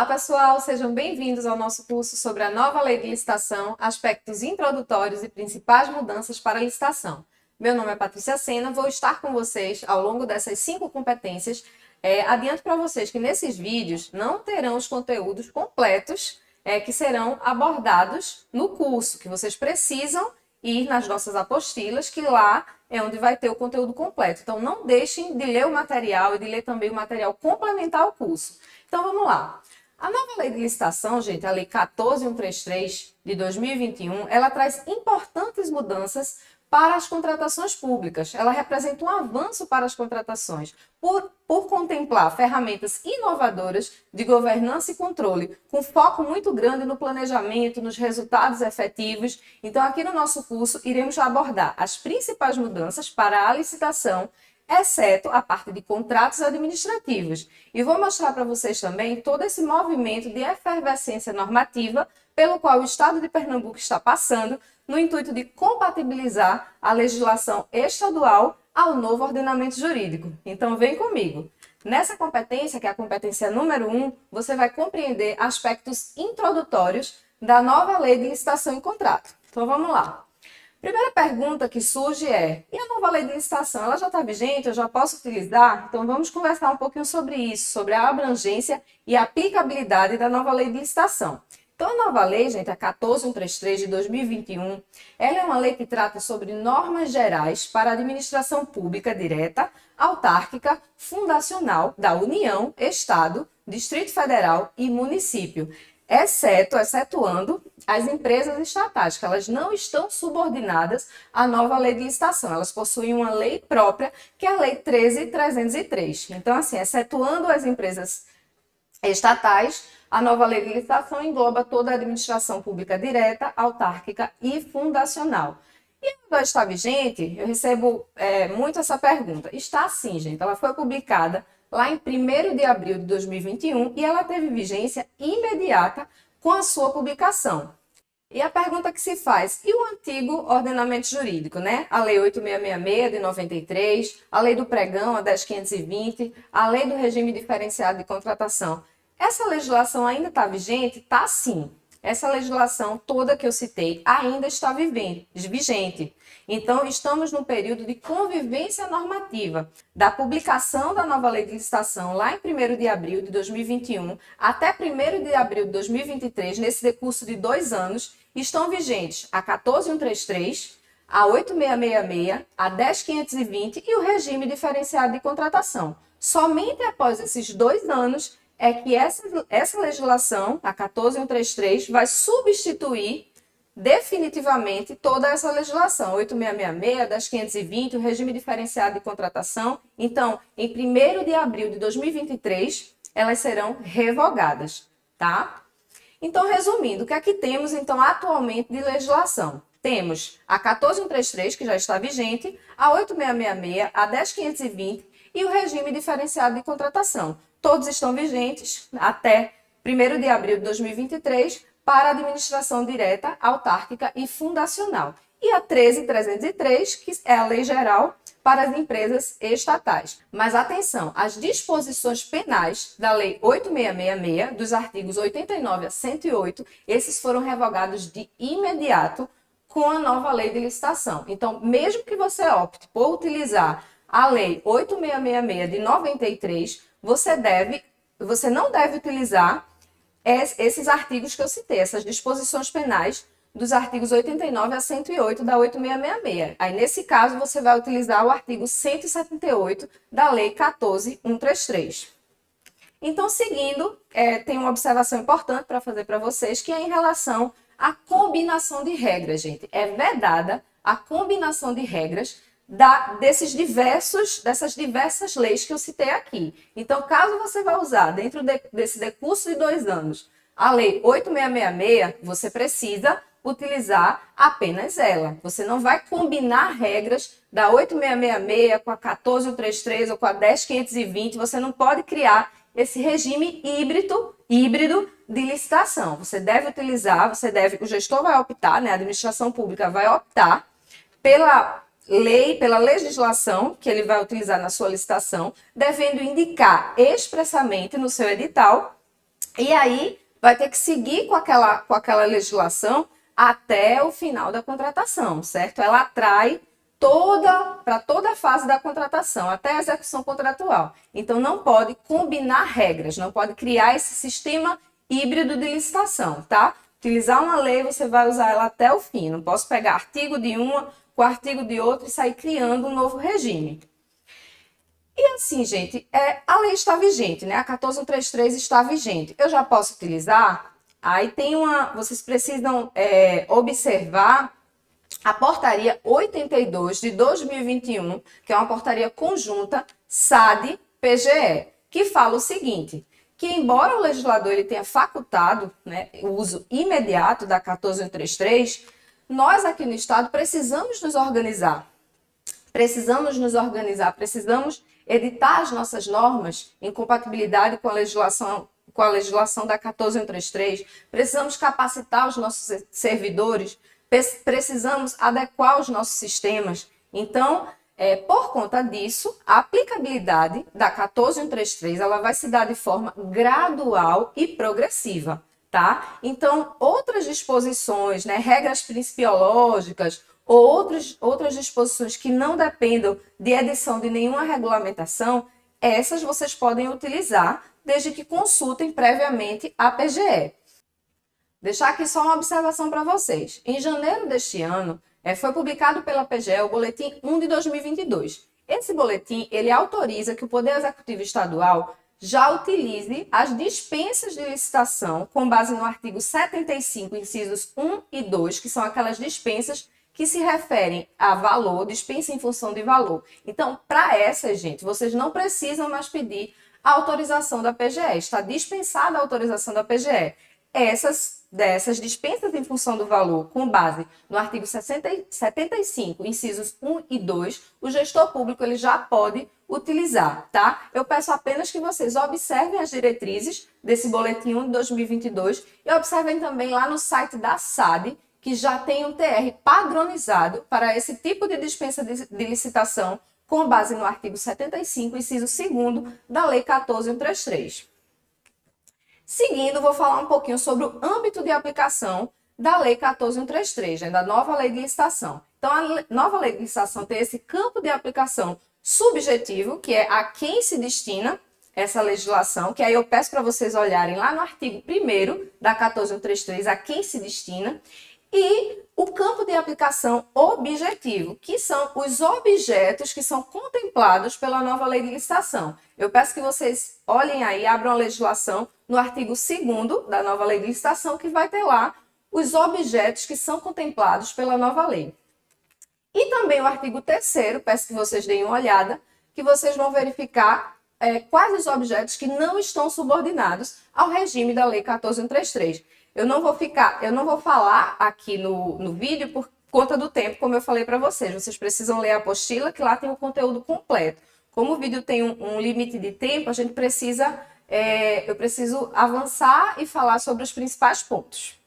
Olá, pessoal! Sejam bem-vindos ao nosso curso sobre a nova lei de licitação, aspectos introdutórios e principais mudanças para a licitação. Meu nome é Patrícia Sena, vou estar com vocês ao longo dessas 5 competências. Adianto para vocês que nesses vídeos não terão os conteúdos completos que serão abordados no curso, que vocês precisam ir nas nossas apostilas, que lá é onde vai ter o conteúdo completo. Então, não deixem de ler o material e de ler também o material complementar ao curso. Então, vamos lá. A nova lei de licitação, gente, a Lei 14.133 de 2021, ela traz importantes mudanças para as contratações públicas. Ela representa um avanço para as contratações, por contemplar ferramentas inovadoras de governança e controle, com foco muito grande no planejamento, nos resultados efetivos. Então, aqui no nosso curso, iremos abordar as principais mudanças para a licitação, exceto a parte de contratos administrativos. E vou mostrar para vocês também todo esse movimento de efervescência normativa pelo qual o Estado de Pernambuco está passando, no intuito de compatibilizar a legislação estadual ao novo ordenamento jurídico. Então, vem comigo. Nessa competência, que é a competência número 1, você vai compreender aspectos introdutórios da nova lei de licitação e contrato. Então, vamos lá. Primeira pergunta que surge é, e a nova lei de licitação, ela já está vigente? Eu já posso utilizar? Então, vamos conversar um pouquinho sobre isso, sobre a abrangência e a aplicabilidade da nova lei de licitação. Então, a nova lei, gente, a 14.133 de 2021, ela é uma lei que trata sobre normas gerais para a administração pública direta, autárquica, fundacional da União, Estado, Distrito Federal e município, excetuando as empresas estatais, que elas não estão subordinadas à nova lei de licitação. Elas possuem uma lei própria, que é a Lei 13.303. Então, assim, excetuando as empresas estatais, a nova lei de licitação engloba toda a administração pública direta, autárquica e fundacional. E ela está vigente? Eu recebo muito essa pergunta. Está sim, gente. Ela foi publicada lá em 1º de abril de 2021 e ela teve vigência imediata com a sua publicação. E a pergunta que se faz, e o antigo ordenamento jurídico, né? A Lei 8.666 de 93, a Lei do Pregão, a 10.520, a Lei do Regime Diferenciado de Contratação. Essa legislação ainda está vigente? Está sim. Essa legislação toda que eu citei ainda está vigente. Então, estamos no período de convivência normativa, da publicação da nova lei de licitação lá em 1º de abril de 2021 até 1º de abril de 2023, nesse decurso de 2 anos, estão vigentes a 14.133, a 8.666, a 10.520 e o regime diferenciado de contratação. Somente após esses 2 anos é que essa legislação, a 14.133, vai substituir definitivamente toda essa legislação, 8.666, 10.520, o regime diferenciado de contratação. Então, em 1º de abril de 2023, elas serão revogadas, tá? Então, resumindo, o que é que temos, então, atualmente de legislação? Temos a 14.133, que já está vigente, a 8.666, a 10.520 e o regime diferenciado de contratação. Todos estão vigentes até 1º de abril de 2023 para a administração direta, autárquica e fundacional. E a 13.303, que é a lei geral para as empresas estatais. Mas atenção, as disposições penais da Lei 8.666, dos artigos 89 a 108, esses foram revogados de imediato com a nova lei de licitação. Então, mesmo que você opte por utilizar a Lei 8.666 de 93, você não deve utilizar esses artigos que eu citei, essas disposições penais dos artigos 89 a 108 da 8.666. Aí, nesse caso, você vai utilizar o artigo 178 da Lei 14.133. Então, seguindo, tem uma observação importante para fazer para vocês, que é em relação à combinação de regras, gente. É vedada a combinação de regras dessas diversas leis que eu citei aqui. Então, caso você vá usar dentro desse decurso de 2 anos a Lei 8.666, você precisa utilizar apenas ela. Você não vai combinar regras da 8.666 com a 14.133 ou com a 10.520. Você não pode criar esse regime híbrido de licitação. Você deve utilizar, o gestor vai optar, né, a administração pública vai optar pela legislação que ele vai utilizar na sua licitação, devendo indicar expressamente no seu edital E aí vai ter que seguir com aquela legislação até o final da contratação, certo? Ela atrai para toda a fase da contratação, até a execução contratual. Então, não pode combinar regras, não pode criar esse sistema híbrido de licitação, tá? Utilizar uma lei, você vai usar ela até o fim. Não posso pegar artigo de uma com artigo de outra e sair criando um novo regime. E assim, gente, a lei está vigente, né? A 14133 está vigente. Eu já posso utilizar? Aí vocês precisam observar a portaria 82 de 2021, que é uma portaria conjunta SAD-PGE, que fala o seguinte, que embora o legislador ele tenha facultado, né, o uso imediato da 14133, nós aqui no Estado precisamos nos organizar, precisamos editar as nossas normas em compatibilidade com a legislação da 14133, precisamos capacitar os nossos servidores, precisamos adequar os nossos sistemas. Então, por conta disso, a aplicabilidade da 14133 ela vai se dar de forma gradual e progressiva, tá? Então, outras disposições, né, regras principiológicas ou outras disposições que não dependam de edição de nenhuma regulamentação, essas vocês podem utilizar desde que consultem previamente a PGE. Deixar aqui só uma observação para vocês. Em janeiro deste ano, foi publicado pela PGE o Boletim 1 de 2022. Esse boletim, ele autoriza que o Poder Executivo Estadual já utilize as dispensas de licitação com base no artigo 75, incisos 1 e 2, que são aquelas dispensas que se referem a valor, dispensa em função de valor. Então, para essas, gente, vocês não precisam mais pedir a autorização da PGE. Está dispensada a autorização da PGE. Dessas dispensas em função do valor, com base no artigo 75, incisos 1 e 2, o gestor público ele já pode utilizar, tá? Eu peço apenas que vocês observem as diretrizes desse boletim 1 de 2022 e observem também lá no site da SAD, que já tem um TR padronizado para esse tipo de dispensa de licitação, com base no artigo 75, inciso 2º da Lei 14133. Seguindo, vou falar um pouquinho sobre o âmbito de aplicação da Lei 14133, né, da nova Lei de Licitação. Então, a nova Lei de Licitação tem esse campo de aplicação subjetivo, que é a quem se destina essa legislação, que aí eu peço para vocês olharem lá no artigo 1º da 14133, a quem se destina, e o campo de aplicação objetivo, que são os objetos que são contemplados pela nova Lei de Licitação. Eu peço que vocês olhem aí, abram a legislação no artigo 2º da nova Lei de Licitação, que vai ter lá os objetos que são contemplados pela nova lei. E também o artigo 3º, peço que vocês deem uma olhada, que vocês vão verificar quais os objetos que não estão subordinados ao regime da Lei 14133. Eu não vou falar aqui no vídeo por conta do tempo, como eu falei para vocês. Vocês precisam ler a apostila, que lá tem o conteúdo completo. Como o vídeo tem um limite de tempo, a gente eu preciso avançar e falar sobre os principais pontos.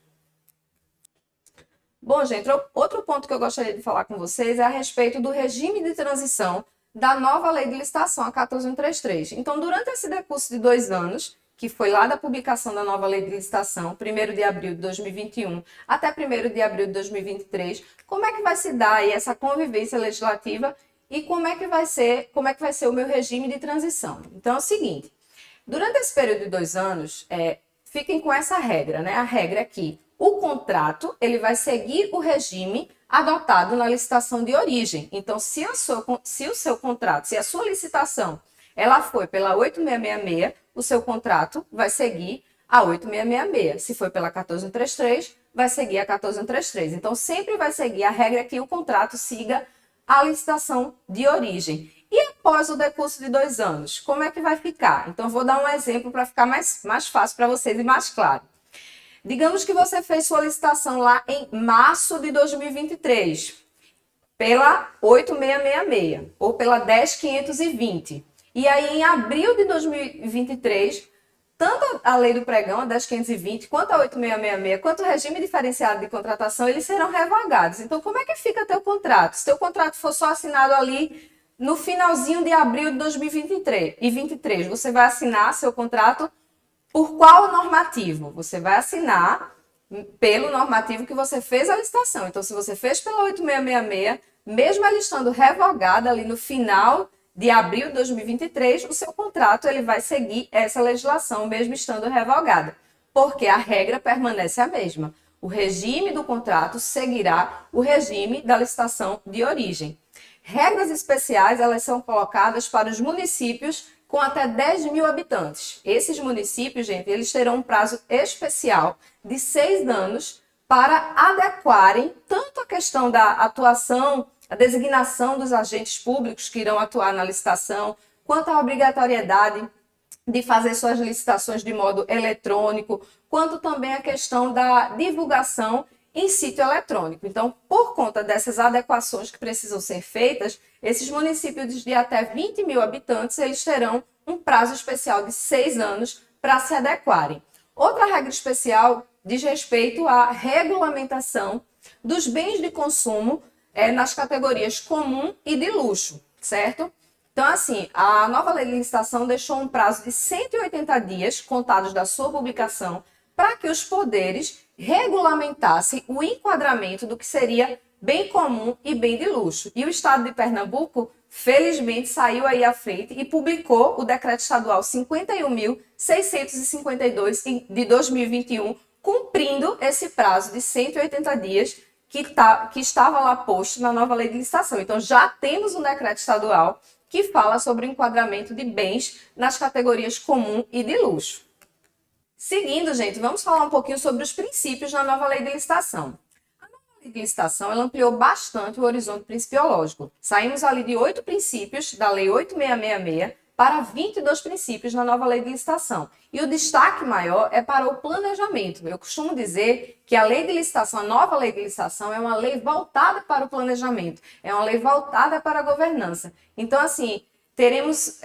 Bom, gente, outro ponto que eu gostaria de falar com vocês é a respeito do regime de transição da nova Lei de Licitação, a 14133. Então, durante esse decurso de 2 anos, que foi lá da publicação da nova Lei de Licitação, 1º de abril de 2021 até 1º de abril de 2023, como é que vai se dar aí essa convivência legislativa e como é que vai ser o meu regime de transição? Então, é o seguinte, durante esse período de 2 anos, fiquem com essa regra, né? A regra é que o contrato ele vai seguir o regime adotado na licitação de origem. Então, se o seu contrato, se a sua licitação ela foi pela 8666, o seu contrato vai seguir a 8666. Se foi pela 14133, vai seguir a 14133. Então, sempre vai seguir a regra que o contrato siga a licitação de origem. E após o decurso de 2 anos, como é que vai ficar? Então, vou dar um exemplo para ficar mais fácil para vocês e mais claro. Digamos que você fez sua licitação lá em março de 2023, pela 8666 ou pela 10520. E aí, em abril de 2023, tanto a lei do pregão, a 10520, quanto a 8666, quanto o regime diferenciado de contratação, eles serão revogados. Então, como é que fica teu contrato? Se teu contrato for só assinado ali no finalzinho de abril de 2023, você vai assinar seu contrato Por qual normativo? Você vai assinar pelo normativo que você fez a licitação. Então, se você fez pela 8666, mesmo ela estando revogada ali no final de abril de 2023, o seu contrato ele vai seguir essa legislação, mesmo estando revogada, porque a regra permanece a mesma. O regime do contrato seguirá o regime da licitação de origem. Regras especiais, elas são colocadas para os municípios com até 10 mil habitantes. Esses municípios, gente, eles terão um prazo especial de 6 anos para adequarem tanto a questão da atuação, a designação dos agentes públicos que irão atuar na licitação, quanto à obrigatoriedade de fazer suas licitações de modo eletrônico, quanto também a questão da divulgação em sítio eletrônico. Então, por conta dessas adequações que precisam ser feitas, esses municípios de até 20 mil habitantes, eles terão um prazo especial de 6 anos para se adequarem. Outra regra especial diz respeito à regulamentação dos bens de consumo nas categorias comum e de luxo, certo? Então, assim, a nova lei de licitação deixou um prazo de 180 dias, contados da sua publicação, para que os poderes regulamentassem o enquadramento do que seria bem comum e bem de luxo. E o Estado de Pernambuco, felizmente, saiu aí à frente e publicou o Decreto Estadual 51.652 de 2021, cumprindo esse prazo de 180 dias que estava lá posto na nova lei de licitação. Então, já temos um decreto estadual que fala sobre o enquadramento de bens nas categorias comum e de luxo. Seguindo, gente, vamos falar um pouquinho sobre os princípios na nova lei de licitação. A nova lei de licitação ela ampliou bastante o horizonte principiológico. Saímos ali de 8 princípios da lei 8666 para 22 princípios na nova lei de licitação. E o destaque maior é para o planejamento. Eu costumo dizer que a lei de licitação, a nova lei de licitação, é uma lei voltada para o planejamento, é uma lei voltada para a governança. Então, assim, teremos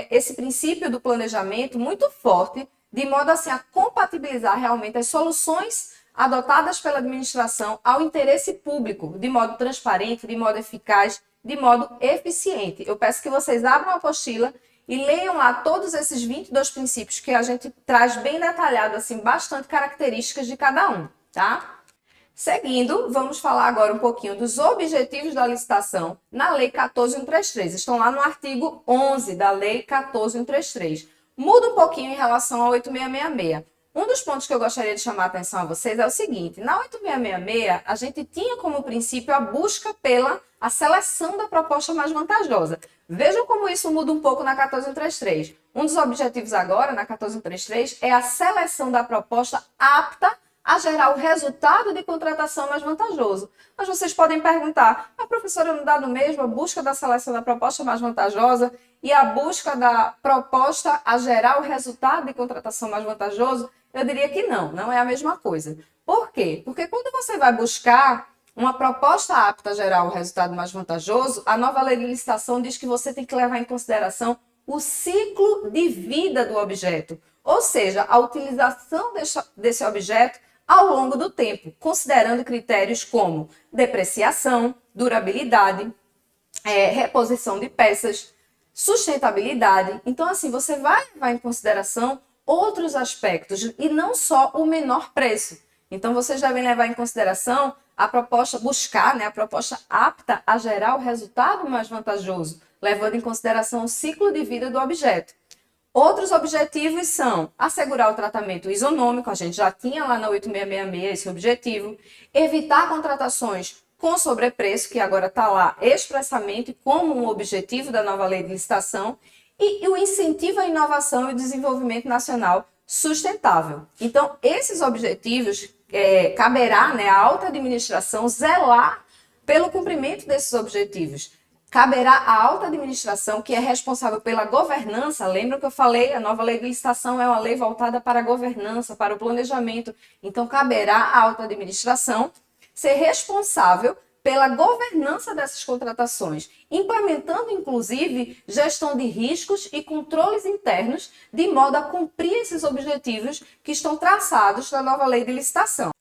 esse princípio do planejamento muito forte, de modo assim, a compatibilizar realmente as soluções adotadas pela administração ao interesse público, de modo transparente, de modo eficaz, de modo eficiente. Eu peço que vocês abram a apostila e leiam lá todos esses 22 princípios que a gente traz bem detalhado, assim, bastante características de cada um, tá? Seguindo, vamos falar agora um pouquinho dos objetivos da licitação na Lei 14.133. Estão lá no artigo 11 da Lei 14.133. Muda um pouquinho em relação ao 8666. Um dos pontos que eu gostaria de chamar a atenção a vocês é o seguinte: na 8666, a gente tinha como princípio a busca pela a seleção da proposta mais vantajosa. Vejam como isso muda um pouco na 14.133. Um dos objetivos agora, na 14.133, é a seleção da proposta apta a gerar o resultado de contratação mais vantajoso. Mas vocês podem perguntar, mas professora, não dá no mesmo a busca da seleção da proposta mais vantajosa e a busca da proposta a gerar o resultado de contratação mais vantajoso? Eu diria que não, não é a mesma coisa. Por quê? Porque quando você vai buscar uma proposta apta a gerar o resultado mais vantajoso, a nova lei de licitação diz que você tem que levar em consideração o ciclo de vida do objeto, ou seja, a utilização desse objeto ao longo do tempo, considerando critérios como depreciação, durabilidade, reposição de peças, sustentabilidade. Então, assim, você vai levar em consideração outros aspectos e não só o menor preço. Então, vocês devem levar em consideração a proposta, buscar, a proposta apta a gerar o resultado mais vantajoso, levando em consideração o ciclo de vida do objeto. Outros objetivos são assegurar o tratamento isonômico, a gente já tinha lá na 8666 esse objetivo, evitar contratações com sobrepreço, que agora está lá expressamente como um objetivo da nova lei de licitação, e o incentivo à inovação e o desenvolvimento nacional sustentável. Então, esses objetivos, caberá à alta administração zelar pelo cumprimento desses objetivos. Caberá à alta administração, que é responsável pela governança. Lembra que eu falei? A nova lei de licitação é uma lei voltada para a governança, para o planejamento. Então, caberá à alta administração ser responsável pela governança dessas contratações, implementando, inclusive, gestão de riscos e controles internos, de modo a cumprir esses objetivos que estão traçados na nova lei de licitação.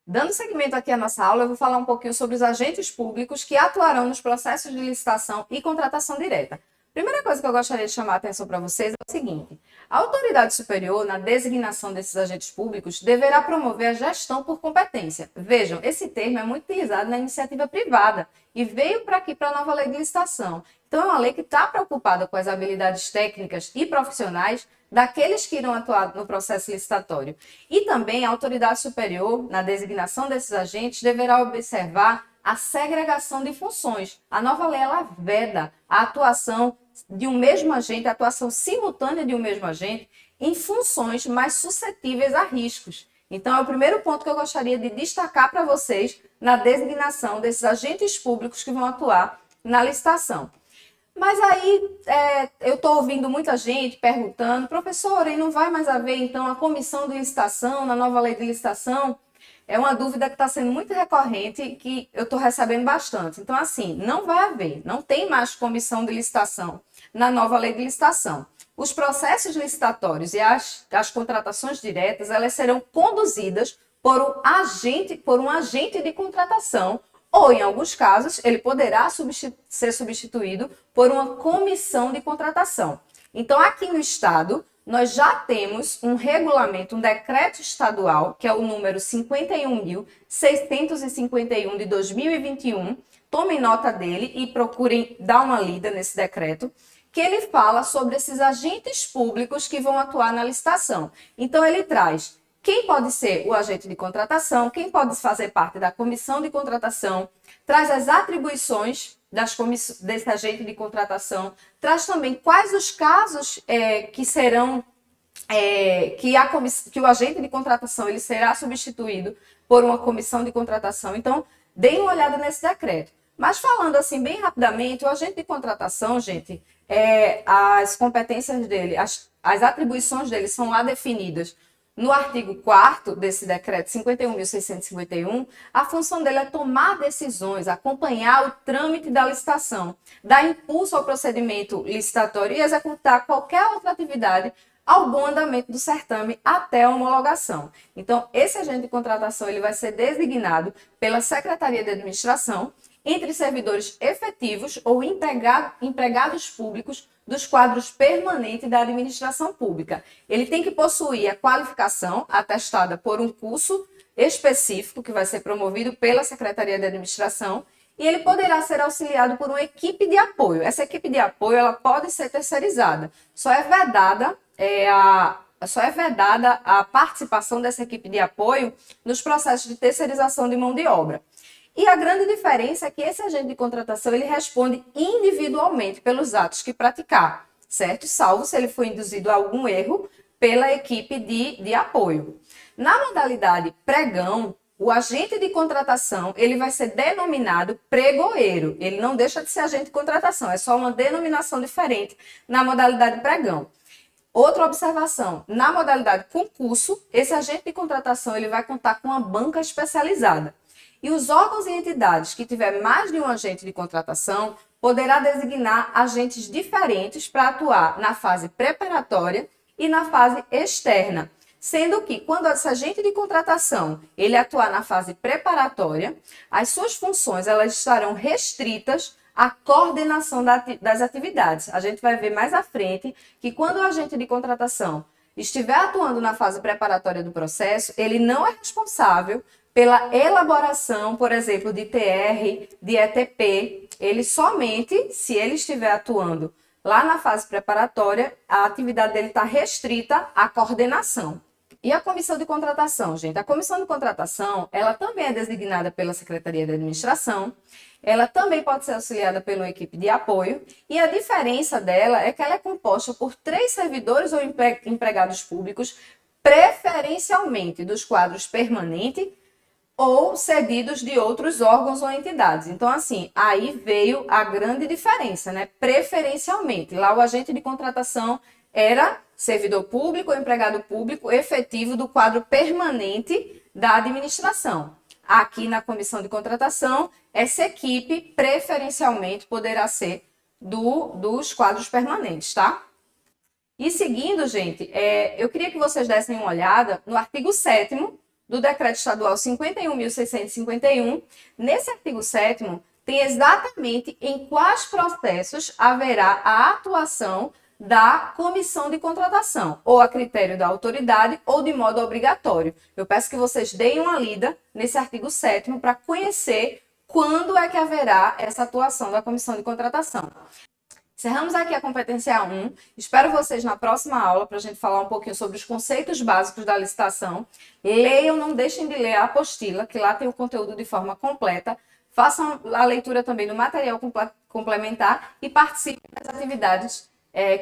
Dando seguimento aqui à nossa aula, eu vou falar um pouquinho sobre os agentes públicos que atuarão nos processos de licitação e contratação direta. Primeira coisa que eu gostaria de chamar a atenção para vocês é o seguinte: A autoridade superior, na designação desses agentes públicos, deverá promover a gestão por competência. Vejam, esse termo é muito utilizado na iniciativa privada e veio para aqui, para a nova lei de licitação. Então, é uma lei que está preocupada com as habilidades técnicas e profissionais daqueles que irão atuar no processo licitatório. E também a autoridade superior, na designação desses agentes, deverá observar a segregação de funções. A nova lei, ela veda a atuação de um mesmo agente, a atuação simultânea de um mesmo agente em funções mais suscetíveis a riscos. Então, é o primeiro ponto que eu gostaria de destacar para vocês na designação desses agentes públicos que vão atuar na licitação. Mas aí, eu estou ouvindo muita gente perguntando, professora, e não vai mais haver, então, a comissão de licitação na nova lei de licitação? É uma dúvida que está sendo muito recorrente e que eu estou recebendo bastante. Então, assim, não vai haver, não tem mais comissão de licitação na nova lei de licitação. Os processos licitatórios e as contratações diretas, elas serão conduzidas por um agente de contratação, ou, em alguns casos, ele poderá ser substituído por uma comissão de contratação. Então, aqui no Estado, nós já temos um regulamento, um decreto estadual, que é o número 51.651 de 2021. Tomem nota dele e procurem dar uma lida nesse decreto, que ele fala sobre esses agentes públicos que vão atuar na licitação. Então, ele traz quem pode ser o agente de contratação, quem pode fazer parte da comissão de contratação, traz as atribuições desse agente de contratação, traz também quais os casos que serão, que o agente de contratação ele será substituído por uma comissão de contratação. Então, deem uma olhada nesse decreto. Mas falando assim bem rapidamente, o agente de contratação, gente, as competências dele, as atribuições dele são lá definidas no artigo 4º desse decreto 51.651, a função dele é tomar decisões, acompanhar o trâmite da licitação, dar impulso ao procedimento licitatório e executar qualquer outra atividade ao bom andamento do certame até a homologação. Então, esse agente de contratação ele vai ser designado pela Secretaria de Administração entre servidores efetivos ou empregados públicos dos quadros permanentes da administração pública. Ele tem que possuir a qualificação atestada por um curso específico que vai ser promovido pela Secretaria de Administração e ele poderá ser auxiliado por uma equipe de apoio. Essa equipe de apoio ela pode ser terceirizada. Só é vedada a participação dessa equipe de apoio nos processos de terceirização de mão de obra. E a grande diferença é que esse agente de contratação ele responde individualmente pelos atos que praticar, certo? Salvo se ele for induzido a algum erro pela equipe de apoio. Na modalidade pregão, o agente de contratação ele vai ser denominado pregoeiro. Ele não deixa de ser agente de contratação, é só uma denominação diferente na modalidade pregão. Outra observação, na modalidade concurso, esse agente de contratação ele vai contar com uma banca especializada. E os órgãos e entidades que tiver mais de um agente de contratação poderá designar agentes diferentes para atuar na fase preparatória e na fase externa. Sendo que, quando esse agente de contratação ele atuar na fase preparatória, as suas funções elas estarão restritas à coordenação das atividades. A gente vai ver mais à frente que quando o agente de contratação estiver atuando na fase preparatória do processo, ele não é responsável pela elaboração, por exemplo, de TR, de ETP. Ele somente, se ele estiver atuando lá na fase preparatória, a atividade dele está restrita à coordenação. E a comissão de contratação, gente? A comissão de contratação, ela também é designada pela Secretaria de Administração, ela também pode ser auxiliada por uma equipe de apoio, e a diferença dela é que ela é composta por 3 servidores ou empregados públicos, preferencialmente dos quadros permanente ou cedidos de outros órgãos ou entidades. Então, assim, aí veio a grande diferença, né? Preferencialmente. Lá o agente de contratação era servidor público ou empregado público efetivo do quadro permanente da administração. Aqui na comissão de contratação, essa equipe preferencialmente poderá ser dos quadros permanentes, tá? E seguindo, gente, eu queria que vocês dessem uma olhada no artigo 7º do Decreto Estadual 51.651. Nesse artigo 7º, tem exatamente em quais processos haverá a atuação da comissão de contratação, ou a critério da autoridade ou de modo obrigatório. Eu peço que vocês deem uma lida nesse artigo 7º para conhecer quando é que haverá essa atuação da comissão de contratação. Encerramos aqui a competência 1. Espero vocês na próxima aula para a gente falar um pouquinho sobre os conceitos básicos da licitação. Leiam, não deixem de ler a apostila, que lá tem o conteúdo de forma completa. Façam a leitura também do material complementar e participem das atividades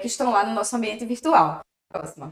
que estão lá no nosso ambiente virtual. Próxima.